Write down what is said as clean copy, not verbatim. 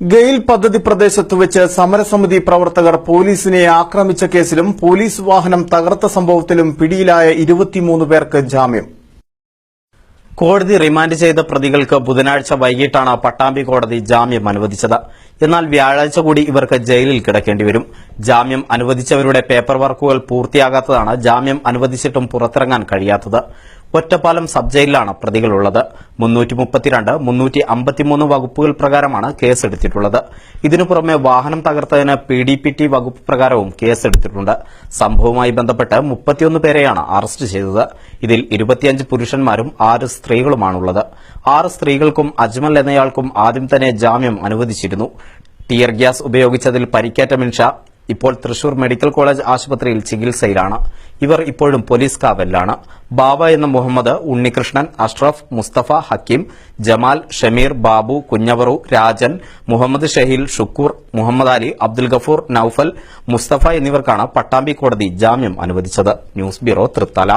ഗെയിൽ പദ്ധതി പ്രദേശത്ത് വെച്ച് സമരസമിതി പ്രവർത്തകർ പോലീസിനെ ആക്രമിച്ച കേസിലും പോലീസ് വാഹനം തകർത്ത സംഭവത്തിലും പിടിയിലായ 23 പേർക്ക് ജാമ്യം. കോടതി റിമാൻഡ് ചെയ്ത പ്രതികൾക്ക് ബുധനാഴ്ച വൈകിട്ടാണ് പട്ടാമ്പി കോടതി ജാമ്യം അനുവദിച്ചത്. എന്നാൽ വ്യാഴാഴ്ച കൂടി ഇവർക്ക് ജയിലിൽ കിടക്കേണ്ടിവരും. ജാമ്യം അനുവദിച്ചവരുടെ പേപ്പർ വർക്കുകൾ പൂർത്തിയാകാത്തതാണ് ജാമ്യം അനുവദിച്ചിട്ടും പുറത്തിറങ്ങാൻ കഴിയാത്തത്. ഒറ്റപ്പാലം സബ് ജയിലിലാണ് പ്രതികളുള്ളത്. 332, 353 വകുപ്പുകൾ പ്രകാരമാണ് കേസെടുത്തിട്ടുള്ളത്. ഇതിനു പുറമെ വാഹനം തകർത്തതിന് PDPT വകുപ്പ് പ്രകാരവും കേസെടുത്തിട്ടുണ്ട്. സംഭവവുമായി ബന്ധപ്പെട്ട് 31 പേരെയാണ് അറസ്റ്റ് ചെയ്തത്. ഇതിൽ 25 പുരുഷന്മാരും 6 സ്ത്രീകളുമാണുള്ളത്. 6 സ്ത്രീകൾക്കും അജ്മൽ എന്നയാൾക്കും ആദ്യം തന്നെ ജാമ്യം അനുവദിച്ചിരുന്നു. ടിയർ ഗ്യാസ് ഉപയോഗിച്ചതിൽ പരിക്കേറ്റ മിൻഷ ഇപ്പോൾ തൃശൂർ മെഡിക്കൽ കോളേജ് ആശുപത്രിയിൽ ചികിത്സയിലാണ്. ഇവർ ഇപ്പോഴും പോലീസ് കാവലിലാണ്. ബാബ എന്ന മുഹമ്മദ്, ഉണ്ണികൃഷ്ണൻ, അഷ്റഫ്, മുസ്തഫ, ഹക്കീം, ജമാൽ, ഷമീർ, ബാബു, കുഞ്ഞവറു, രാജൻ, മുഹമ്മദ് ഷഹീൽ, ഷുക്കൂർ, മുഹമ്മദ് അലി, അബ്ദുൽ ഗഫൂർ, നൌഫൽ, മുസ്തഫ എന്നിവർക്കാണ് പട്ടാമ്പി കോടതി ജാമ്യം അനുവദിച്ചത്. News bureau, Thrithala.